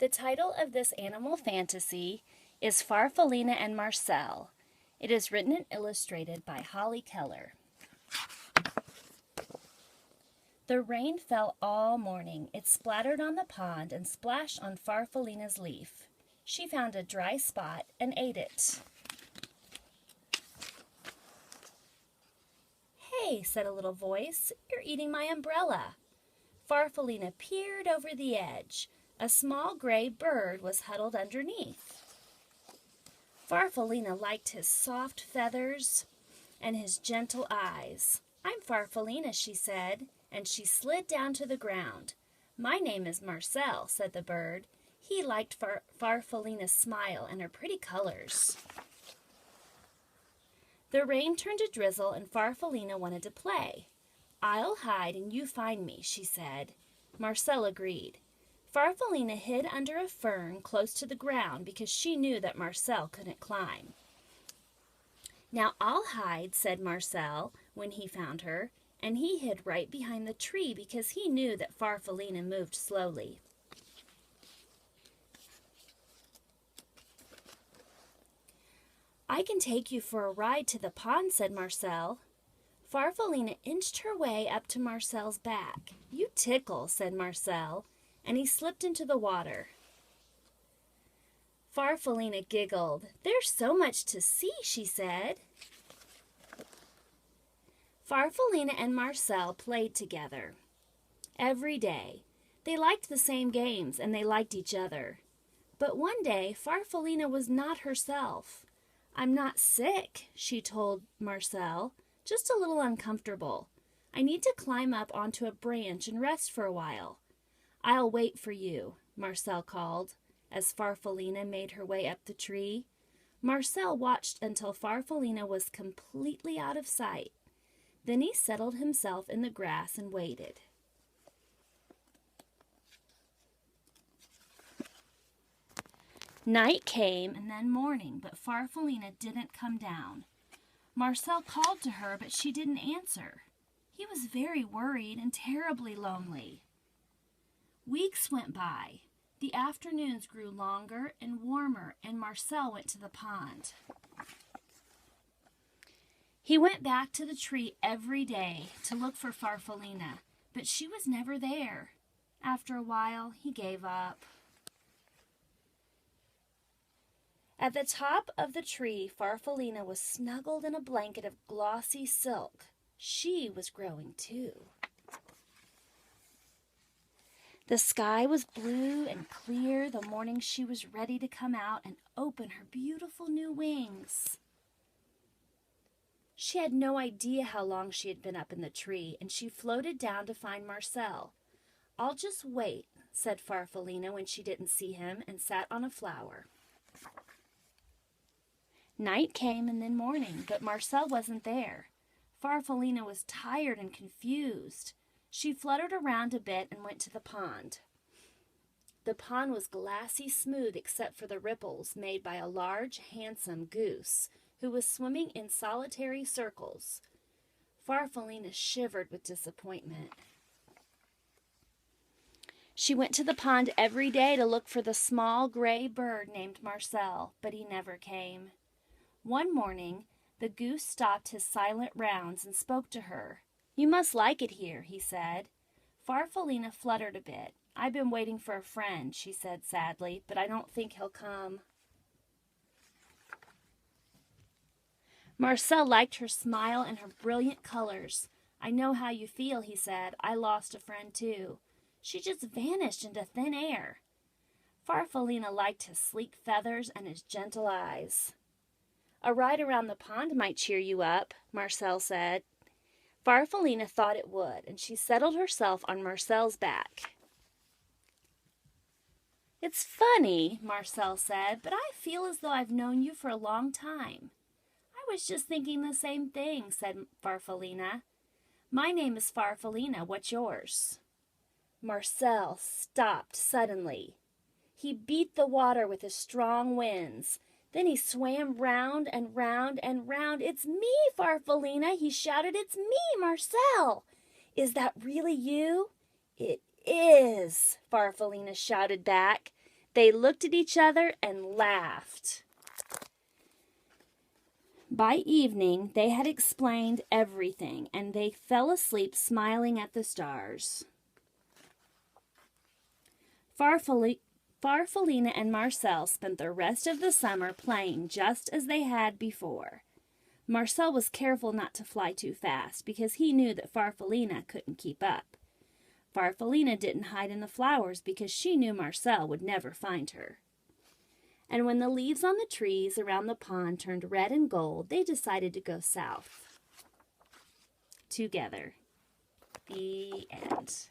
The title of this animal fantasy is Farfallina and Marcel. It is written and illustrated by Holly Keller. The rain fell all morning. It splattered on the pond and splashed on Farfallina's leaf. She found a dry spot and ate it. "Hey," said a little voice, "you're eating my umbrella." Farfallina peered over the edge. A small gray bird was huddled underneath. Farfallina liked his soft feathers and his gentle eyes. "I'm Farfallina," she said, and she slid down to the ground. "My name is Marcel," said the bird. He liked Farfallina's smile and her pretty colors. The rain turned to drizzle and Farfallina wanted to play. "I'll hide and you find me," she said. Marcel agreed. Farfallina hid under a fern close to the ground because she knew that Marcel couldn't climb. "Now I'll hide," said Marcel when he found her, and he hid right behind the tree because he knew that Farfallina moved slowly. "I can take you for a ride to the pond," said Marcel. Farfallina inched her way up to Marcel's back. "You tickle," said Marcel, and he slipped into the water. Farfallina giggled. "There's so much to see," she said. Farfallina and Marcel played together every day. They liked the same games and they liked each other. But one day, Farfallina was not herself. "I'm not sick," she told Marcel, "just a little uncomfortable. I need to climb up onto a branch and rest for a while." "I'll wait for you," Marcel called, as Farfallina made her way up the tree. Marcel watched until Farfallina was completely out of sight. Then he settled himself in the grass and waited. Night came and then morning, but Farfallina didn't come down. Marcel called to her, but she didn't answer. He was very worried and terribly lonely. Weeks went by. The afternoons grew longer and warmer, and Marcel went to the pond. He went back to the tree every day to look for Farfallina, but she was never there. After a while, he gave up. At the top of the tree, Farfallina was snuggled in a blanket of glossy silk. She was growing too. The sky was blue and clear the morning she was ready to come out and open her beautiful new wings. She had no idea how long she had been up in the tree, and she floated down to find Marcel. "I'll just wait," said Farfallina when she didn't see him, and sat on a flower. Night came and then morning, but Marcel wasn't there. Farfallina was tired and confused. She fluttered around a bit and went to the pond. The pond was glassy smooth except for the ripples made by a large, handsome goose who was swimming in solitary circles. Farfallina shivered with disappointment. She went to the pond every day to look for the small gray bird named Marcel, but he never came. One morning, the goose stopped his silent rounds and spoke to her. "You must like it here," he said. Farfallina fluttered a bit. "I've been waiting for a friend," she said sadly, "but I don't think he'll come." Marcel liked her smile and her brilliant colors. "I know how you feel," he said. "I lost a friend too. She just vanished into thin air." Farfallina liked his sleek feathers and his gentle eyes. "A ride around the pond might cheer you up," Marcel said. Farfallina thought it would, and she settled herself on Marcel's back. "It's funny," Marcel said, "but I feel as though I've known you for a long time." "I was just thinking the same thing," said Farfallina. "My name is Farfallina. What's yours?" Marcel stopped suddenly. He beat the water with his strong winds. Then he swam round and round and round. "It's me, Farfallina," he shouted. "It's me, Marcel. Is that really you?" "It is," Farfallina shouted back. They looked at each other and laughed. By evening, they had explained everything, and they fell asleep smiling at the stars. Farfallina and Marcel spent the rest of the summer playing just as they had before. Marcel was careful not to fly too fast because he knew that Farfallina couldn't keep up. Farfallina didn't hide in the flowers because she knew Marcel would never find her. And when the leaves on the trees around the pond turned red and gold, they decided to go south together. The end.